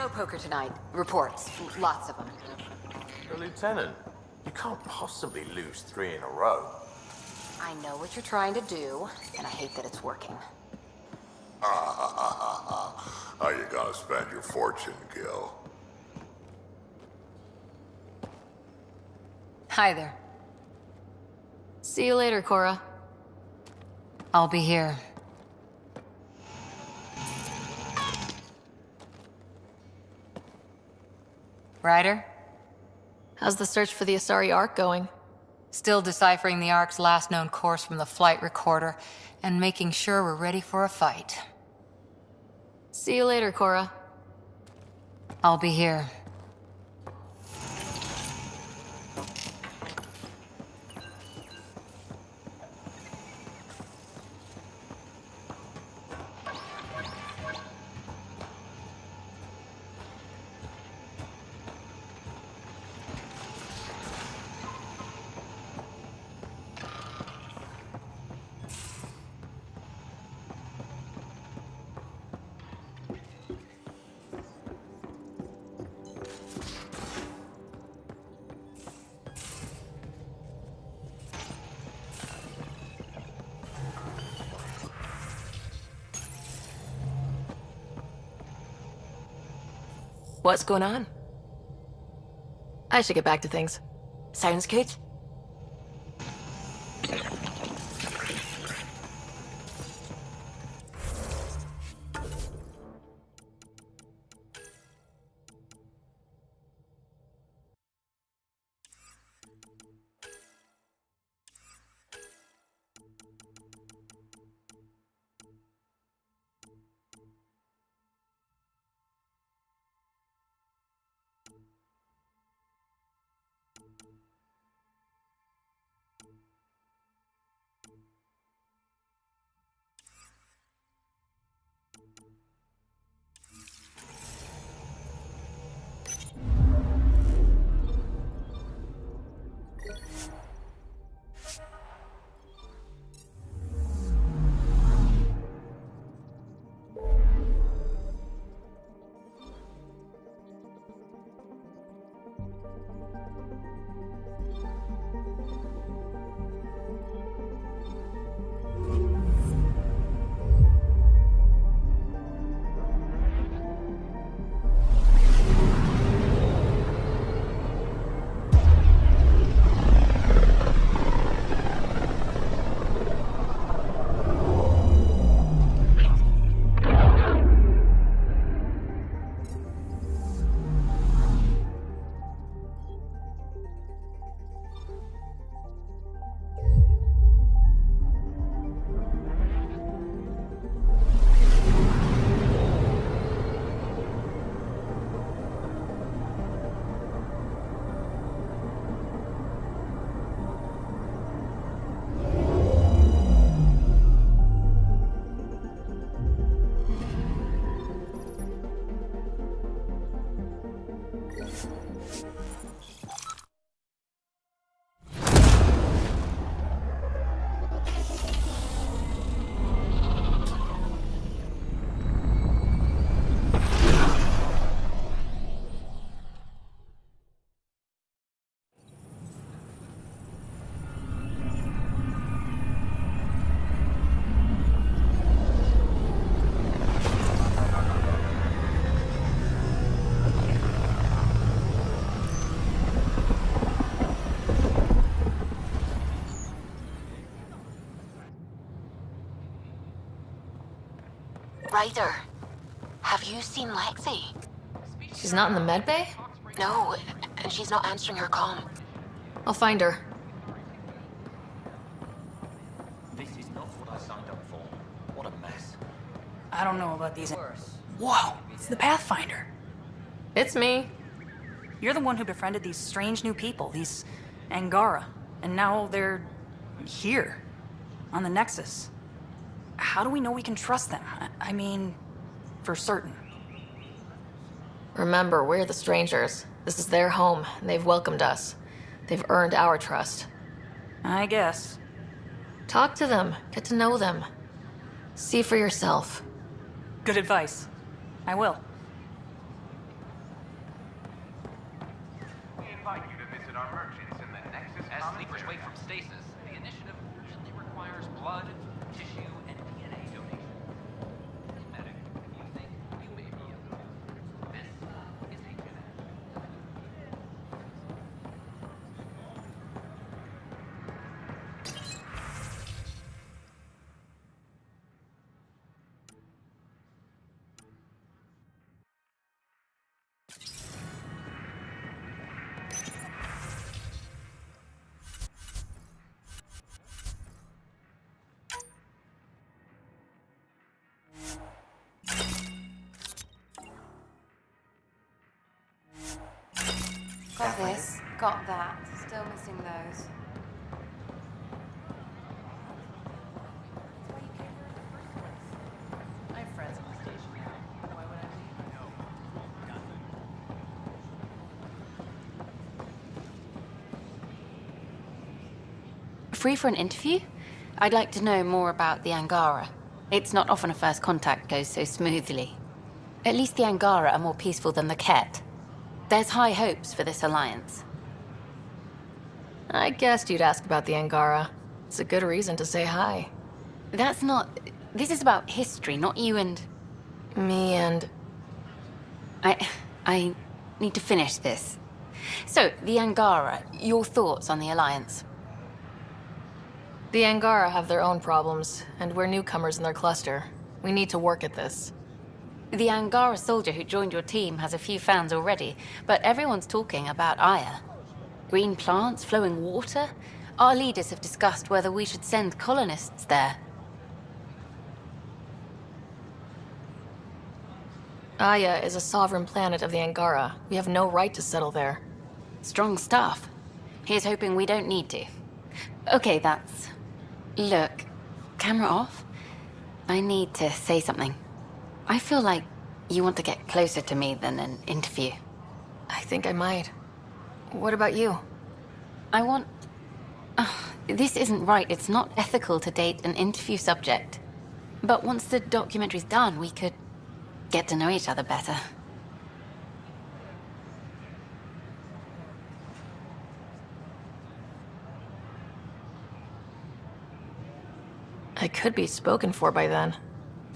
No poker tonight. Reports. Lots of them. Lieutenant, you can't possibly lose 3 in a row. I know what you're trying to do, and I hate that it's working. How you gonna spend your fortune, Gil? Hi there. See you later, Cora. I'll be here. Ryder? How's the search for the Asari Ark going? Still deciphering the Ark's last known course from the flight recorder and making sure we're ready for a fight. See you later, Cora. I'll be here. What's going on? I should get back to things. Sounds good. Ryder, have you seen Lexi? She's not in the med bay? No, and she's not answering her comm. I'll find her. This is not what I signed up for. What a mess. I don't know about these. Whoa, it's the Pathfinder. It's me. You're the one who befriended these strange new people, these Angara, and now they're here, on the Nexus. How do we know we can trust them? I mean, for certain. Remember, we're the strangers. This is their home, and they've welcomed us. They've earned our trust. I guess. Talk to them. Get to know them. See for yourself. Good advice. I will. invite you to visit our merchants in the Nexus. As sleepers wake from stasis, the initiative usually requires blood, tissue, and DNA donation. Medic, if you think you may be a this is a genetic. Got this, got that. Still missing those. I have friends at the station. Why would I Free for an interview? I'd like to know more about the Angara. It's not often a first contact goes so smoothly. At least the Angara are more peaceful than the Ket. There's high hopes for this alliance. I guessed you'd ask about the Angara. It's a good reason to say hi. That's not... This is about history, not you and... Me and... I need to finish this. So, the Angara, your thoughts on the alliance? The Angara have their own problems, and we're newcomers in their cluster. We need to work at this. The Angara soldier who joined your team has a few fans already, but everyone's talking about Aya. Green plants, flowing water? Our leaders have discussed whether we should send colonists there. Aya is a sovereign planet of the Angara. We have no right to settle there. Strong stuff. Here's hoping we don't need to. Okay, that's... Look, camera off. I need to say something. I feel like you want to get closer to me than an interview. I think I might. What about you? I want... this isn't right. It's not ethical to date an interview subject. But once the documentary's done, we could get to know each other better. I could be spoken for by then.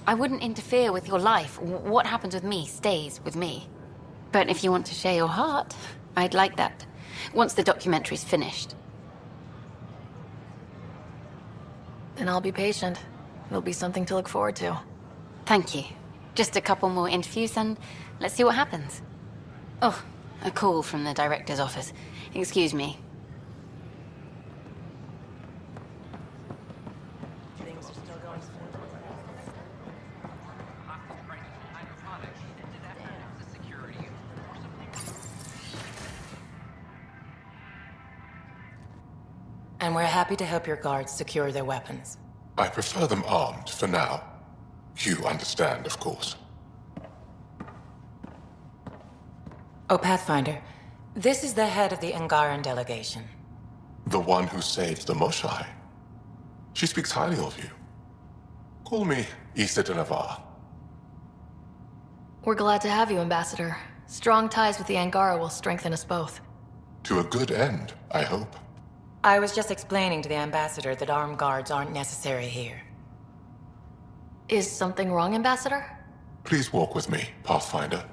I wouldn't interfere with your life. What happens with me stays with me. But if you want to share your heart, I'd like that. Once the documentary's finished. Then I'll be patient. It'll be something to look forward to. Thank you. Just a couple more interviews and let's see what happens. Oh, a call from the director's office. Excuse me. And we're happy to help your guards secure their weapons. I prefer them armed for now. You understand, of course. Oh, Pathfinder, this is the head of the Angaran delegation. The one who saved the Moshai. She speaks highly of you. Call me Issa de Navarre. We're glad to have you, Ambassador. Strong ties with the Angara will strengthen us both. To a good end, I hope. I was just explaining to the Ambassador that armed guards aren't necessary here. Is something wrong, Ambassador? Please walk with me, Pathfinder.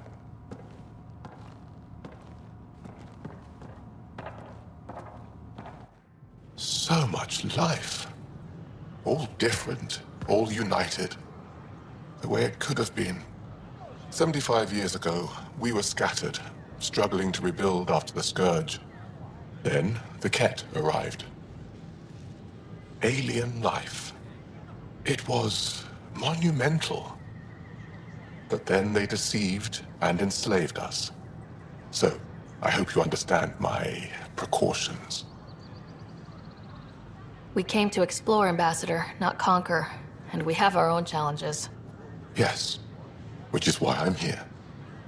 So much life. All different, all united. The way it could have been. 75 years ago, we were scattered, struggling to rebuild after the Scourge. Then, the Ket arrived. Alien life. It was monumental. But then they deceived and enslaved us. So, I hope you understand my precautions. We came to explore, Ambassador, not conquer. And we have our own challenges. Yes, which is why I'm here.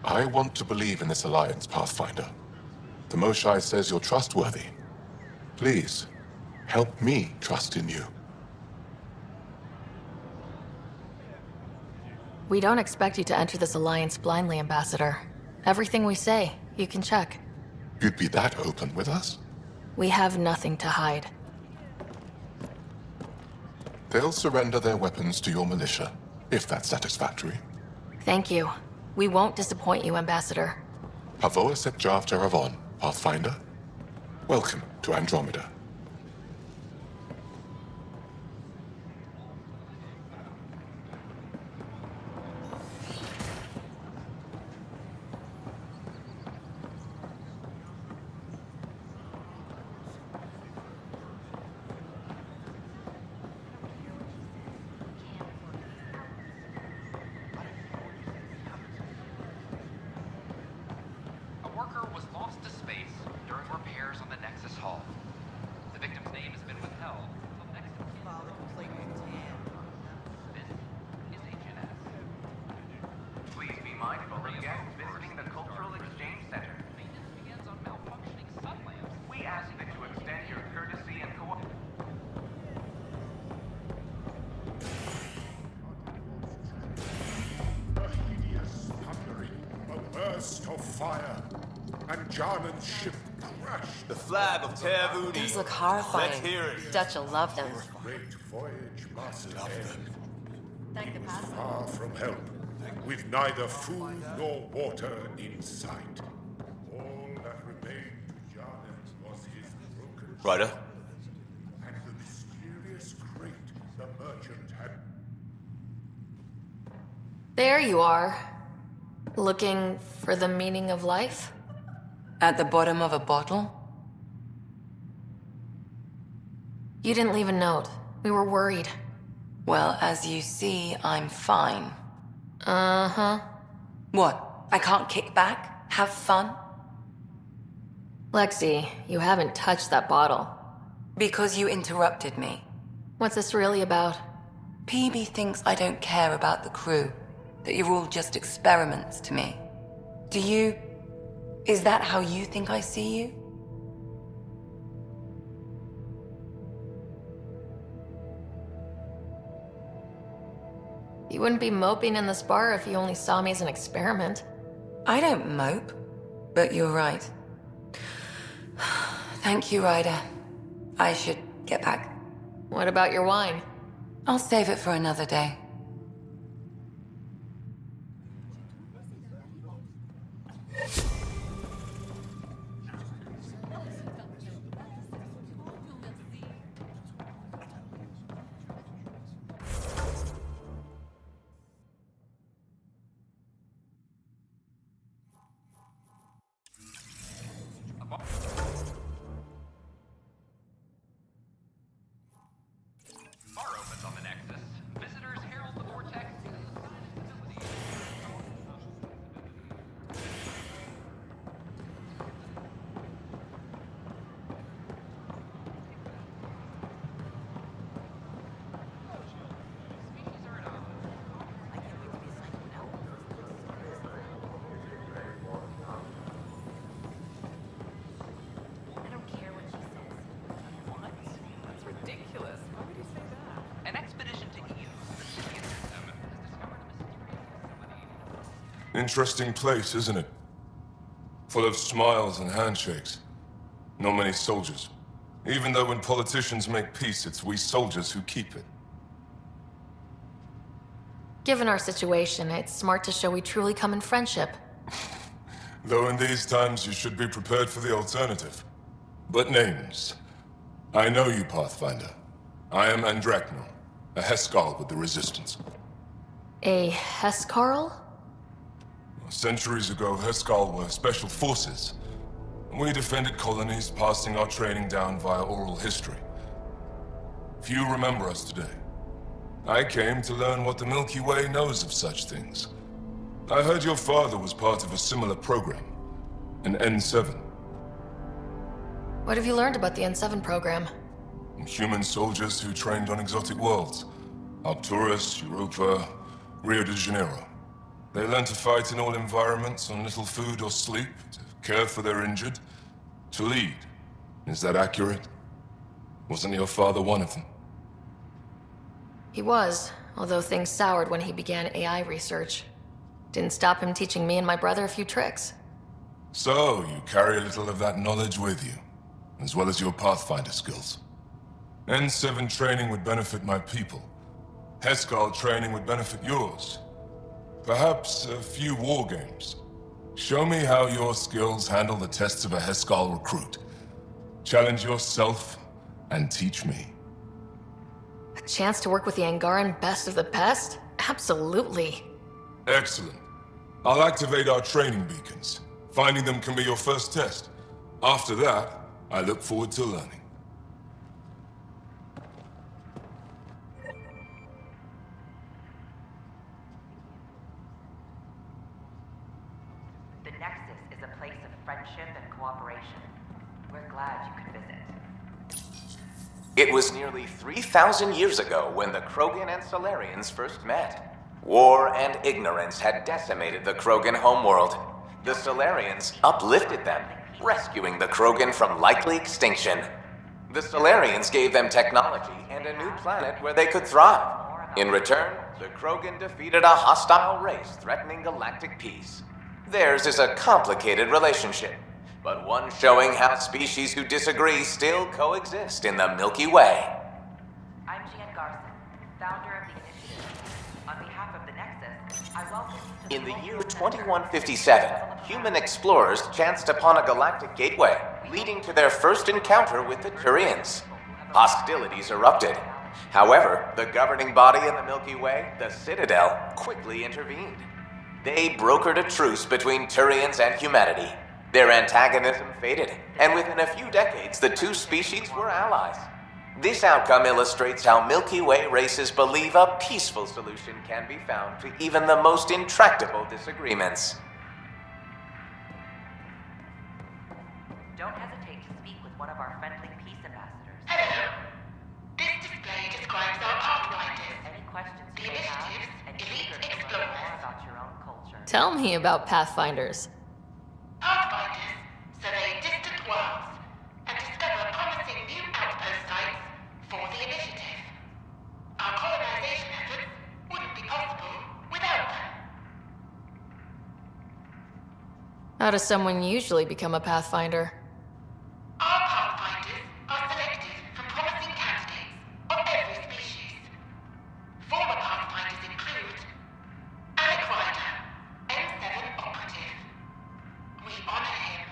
I want to believe in this alliance, Pathfinder. The Moshai says you're trustworthy. Please, help me trust in you. We don't expect you to enter this alliance blindly, Ambassador. Everything we say, you can check. You'd be that open with us? We have nothing to hide. They'll surrender their weapons to your militia, if that's satisfactory. Thank you. We won't disappoint you, Ambassador. Havoa Sep Jav Teravon, Pathfinder. Welcome to Andrómeda. A worker was lost to space during repairs on the Nexus Hull. The victim's name has been withheld until next of kin. This is HNS. Please be mindful of guests visiting the Cultural Exchange Center. Maintenance begins on malfunctioning sun lamps. We ask that you extend your courtesy and cooperation. A hideous thundering, a burst of fire, and Jarman's ship crashed. The flag of Tervuni. These look horrifying. Let's hear it. Dutch will love them. Great voyage must end. Thank the pastor. Far from help, with neither food nor water in sight. All that remained to Jarman was his broken Ryder. and the mysterious crate the merchant had. There you are. Looking for the meaning of life? At the bottom of a bottle? You didn't leave a note. We were worried. Well, as you see, I'm fine. Uh-huh. What? I can't kick back? Have fun? Lexi, you haven't touched that bottle. Because you interrupted me. What's this really about? PB thinks I don't care about the crew. That you're all just experiments to me. Do you... Is that how you think I see you? You wouldn't be moping in this bar if you only saw me as an experiment. I don't mope. But you're right. Thank you, Ryder. I should get back. What about your wine? I'll save it for another day. Bar opens on the Nexus. Visitors herald the vortex and the sign of stability. Species are at odds. An expedition to Eve. The system has discovered a mysterious facility. Interesting place, isn't it? Full of smiles and handshakes. Not many soldiers. Even though when politicians make peace, it's we soldiers who keep it. Given our situation, it's smart to show we truly come in friendship. Though in these times you should be prepared for the alternative. But names. I know you, Pathfinder. I am Andrakno, a Heskal with the Resistance. A Hescarl? Centuries ago, Heskal were special forces. We defended colonies, passing our training down via oral history. Few remember us today. I came to learn what the Milky Way knows of such things. I heard your father was part of a similar program, an N7. What have you learned about the N7 program? Human soldiers who trained on exotic worlds. Arcturus, Europa, Rio de Janeiro. They learn to fight in all environments on little food or sleep, to care for their injured, to lead. Is that accurate? Wasn't your father one of them? He was, although things soured when he began AI research. Didn't stop him teaching me and my brother a few tricks. So, you carry a little of that knowledge with you, as well as your Pathfinder skills. N7 training would benefit my people. Heskal training would benefit yours. Perhaps a few war games. Show me how your skills handle the tests of a Heskal recruit. Challenge yourself, and teach me. A chance to work with the Angaran best of the best? Absolutely. Excellent. I'll activate our training beacons. Finding them can be your first test. After that, I look forward to learning. The Nexus is a place of friendship and cooperation. We're glad you could visit. It was nearly 3,000 years ago when the Krogan and Solarians first met. War and ignorance had decimated the Krogan homeworld. The Solarians uplifted them, rescuing the Krogan from likely extinction. The Solarians gave them technology and a new planet where they could thrive. In return, the Krogan defeated a hostile race threatening galactic peace. Theirs is a complicated relationship, but one showing how species who disagree still coexist in the Milky Way. I'm Gian Garson, founder of the initiative. On behalf of the Nexus, I welcome you to In the year 2157, human explorers chanced upon a galactic gateway, leading to their first encounter with the Turians. Hostilities erupted. However, the governing body in the Milky Way, the Citadel, quickly intervened. They brokered a truce between Turians and humanity. Their antagonism faded, and within a few decades, the two species were allies. This outcome illustrates how Milky Way races believe a peaceful solution can be found to even the most intractable disagreements. Don't hesitate to speak with one of our friendly peace ambassadors. Hello. This display describes our pathfinders. Any questions The you may have, initiative's and elite eager to learn explorers. more about your own culture. Tell me about Pathfinders. Pathfinders survey distant worlds and discover promising new outpost sites for the initiative. Our colonization efforts wouldn't be possible without them. How does someone usually become a Pathfinder? Our pathfinders are selected from promising candidates of every species. Former pathfinders include Ryder, N7 operative. We honor him.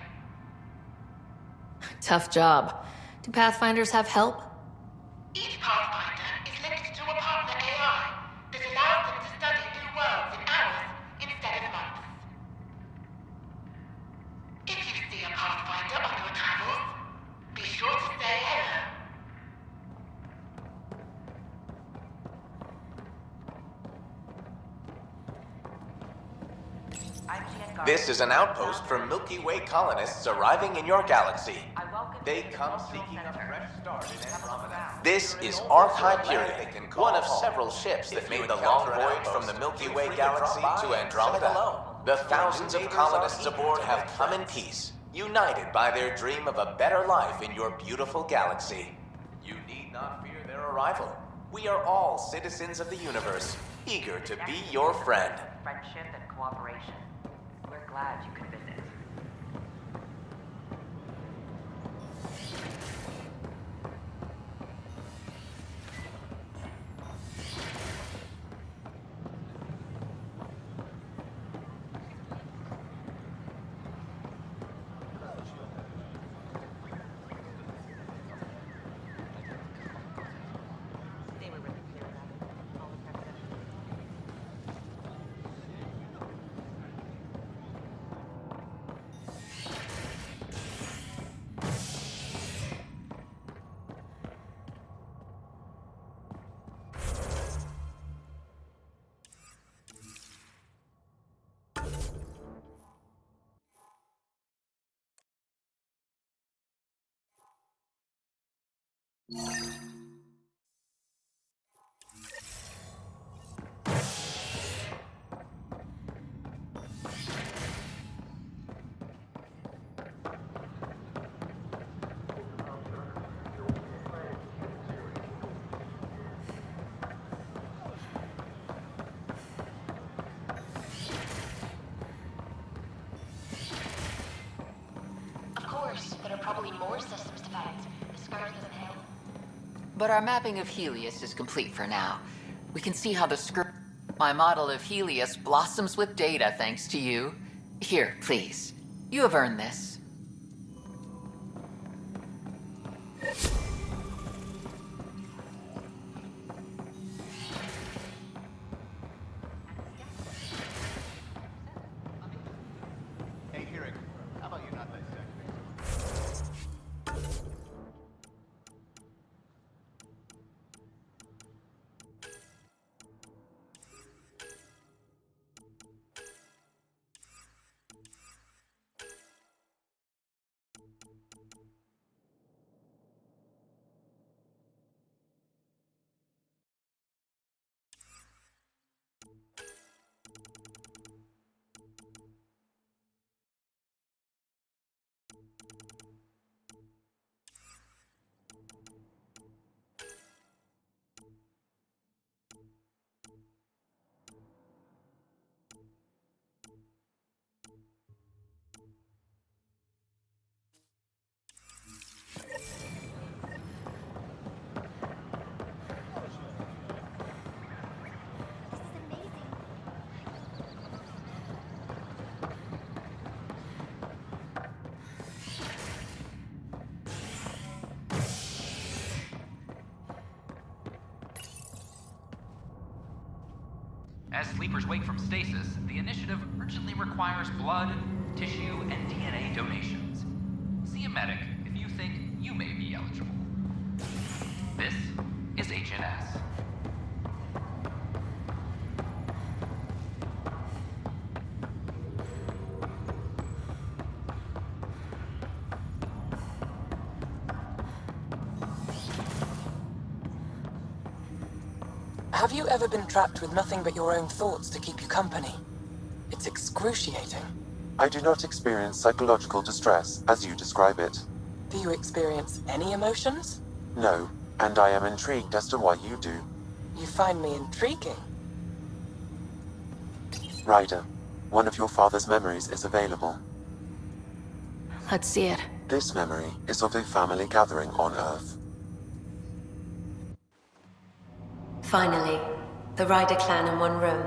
Tough job. Do Pathfinders have help? Each pathfinder is linked to a partner AI that allows them to study new worlds in hours instead of months. If you see a pathfinder on your travels, be sure to say hello. I'm Gian Garson. This is an outpost for Milky Way colonists arriving in your galaxy. I welcome you They to the come Cultural seeking a Center. fresh start in Andrómeda. This is Ark Hyperion, one of several ships that made the long voyage from the Milky Way galaxy to Andrómeda. The thousands of colonists aboard have come in peace, united by their dream of a better life in your beautiful galaxy. You need not fear their arrival. We are all citizens of the universe, eager to be your friend. Friendship and cooperation. We're glad you could visit. They were really clear about it. All the presidents. probably more systems to find. The scope doesn't help. But our mapping of Helios is complete for now. We can see how the my model of Helios blossoms with data thanks to you. Here, please. You have earned this. Hey, Hearing, how about you not dissect As sleepers wake from stasis, the initiative urgently requires blood, tissue, and DNA donations. See a medic if you think you may be eligible. This is HNS. Have you ever been trapped with nothing but your own thoughts to keep you company? It's excruciating. I do not experience psychological distress, as you describe it. Do you experience any emotions? No, and I am intrigued as to why you do. You find me intriguing. Ryder, one of your father's memories is available. Let's see it. This memory is of a family gathering on Earth. Finally, the Ryder clan in one room.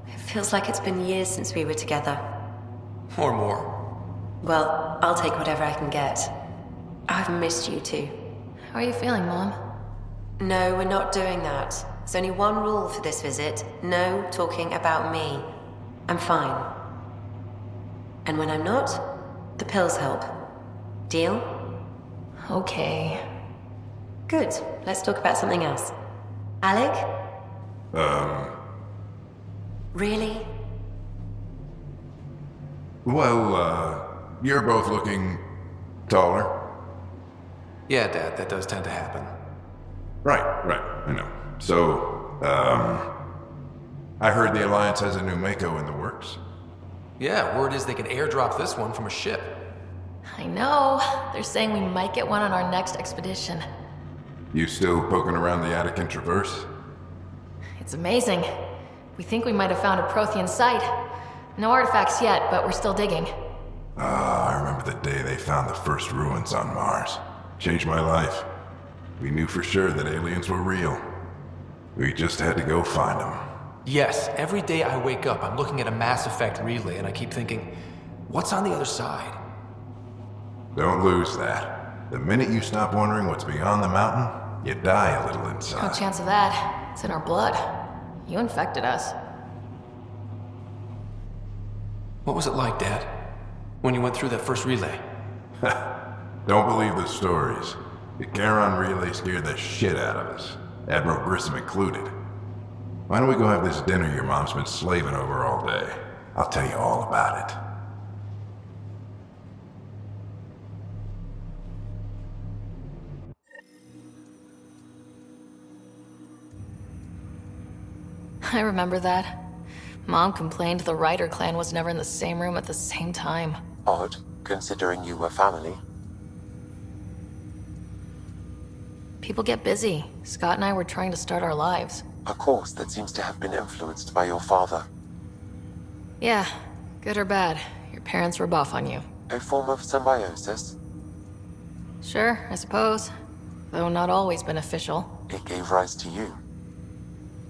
It feels like it's been years since we were together. Or more. Well, I'll take whatever I can get. I've missed you too. How are you feeling, Mom? No, we're not doing that. There's only one rule for this visit. No talking about me. I'm fine. And when I'm not, the pills help. Deal? Okay. Good. Let's talk about something else. Alec? Really? Well, you're both looking taller. Yeah, Dad, that does tend to happen. Right, I know. So, I heard the Alliance has a new Mako in the works. Yeah, word is they can airdrop this one from a ship. I know. They're saying we might get one on our next expedition. You still poking around the Attican Traverse? It's amazing. We think we might have found a Prothean site. No artifacts yet, but we're still digging. I remember the day they found the first ruins on Mars. Changed my life. We knew for sure that aliens were real. We just had to go find them. Yes, every day I wake up, I'm looking at a Mass Effect relay and I keep thinking, what's on the other side? Don't lose that. The minute you stop wondering what's beyond the mountain, you die a little inside. No chance of that. It's in our blood. You infected us. What was it like, Dad? When you went through that first relay? Don't believe the stories. The Charon relay scared the shit out of us. Admiral Grissom included. Why don't we go have this dinner your mom's been slaving over all day? I'll tell you all about it. I remember that. Mom complained the Ryder clan was never in the same room at the same time. Odd, considering you were family. People get busy. Scott and I were trying to start our lives. A course that seems to have been influenced by your father. Yeah, good or bad. Your parents were buff on you. A form of symbiosis? Sure, I suppose. Though not always beneficial. It gave rise to you.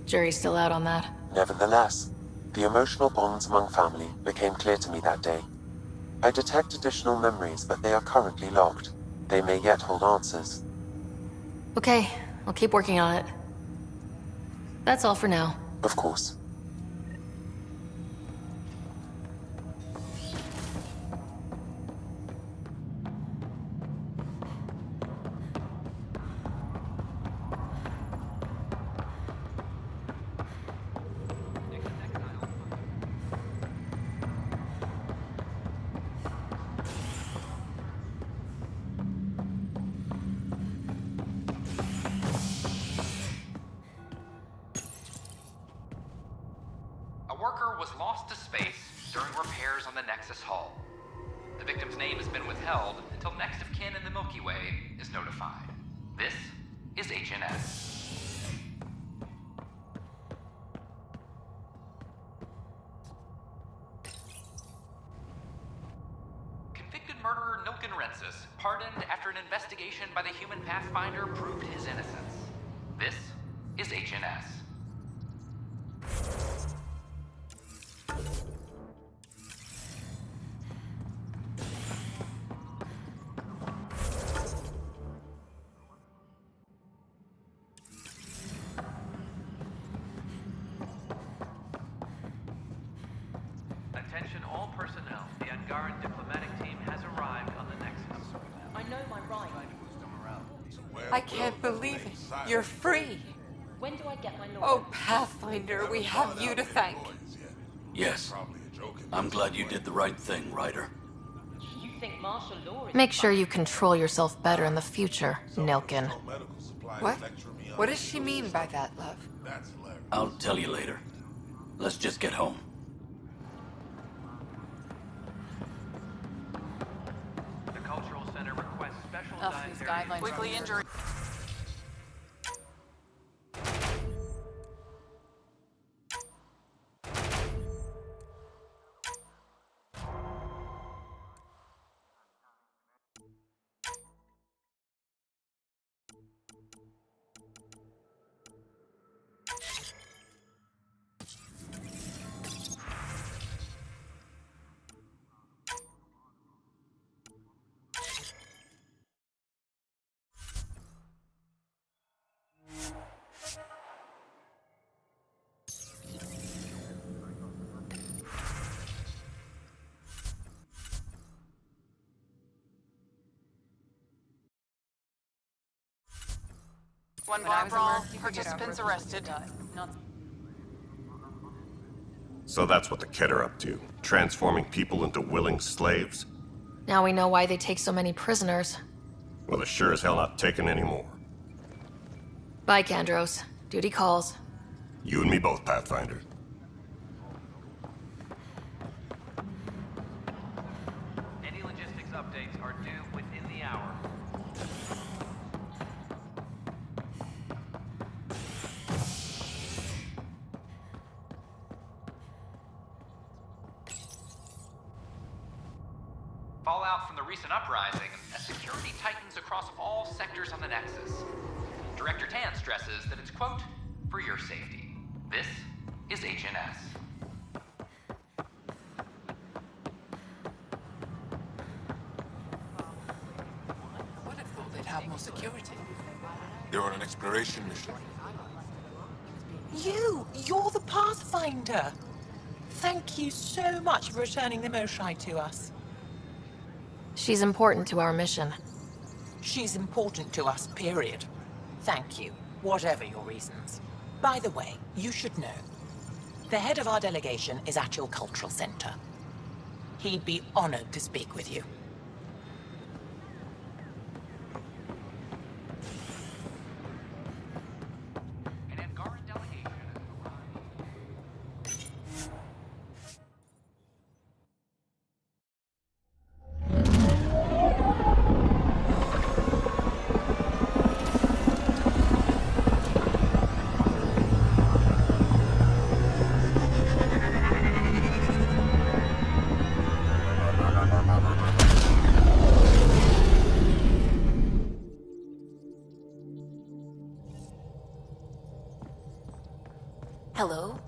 Jury's still out on that. Nevertheless, the emotional bonds among family became clear to me that day. I detect additional memories, but they are currently locked. They may yet hold answers. Okay, I'll keep working on it. That's all for now. Of course. A worker was lost to space during repairs on the Nexus hull. The victim's name has been withheld until next of kin in the Milky Way is notified. This is HNS. Convicted murderer Nilken Rensis pardoned after an investigation by the human Pathfinder proved his innocence. This is HNS. Attention all personnel. The Angaran diplomatic team has arrived on the Nexus. I know my right. I can't believe it. You're free. When do I get my lawyer? Oh, Pathfinder, we have you to thank. Yes. I'm glad you did the right thing, Ryder. You think martial law is... Make sure you control yourself better in the future, Nilken. What? What does she mean by that, love? I'll tell you later. Let's just get home. The Cultural Center requests special These dietary... guidelines. Weekly injury. One bar brawl, participants arrested. So that's what the Kett are up to, transforming people into willing slaves? Now we know why they take so many prisoners. Well, they're sure as hell not taking any more. Bye, Kandros. Duty calls. You and me both, Pathfinder. Any logistics updates are due within the hour. Fallout from the recent uprising as security tightens across all sectors on the Nexus. Director Tan stresses that it's, quote, for your safety. This is HNS. What if they'd have more security? They're on an exploration mission. You're the Pathfinder. Thank you so much for returning the Moshai to us. She's important to our mission. She's important to us, period. Thank you, whatever your reasons. By the way, you should know, the head of our delegation is at your cultural center. He'd be honored to speak with you. An Angaran delegation has arrived. Hello?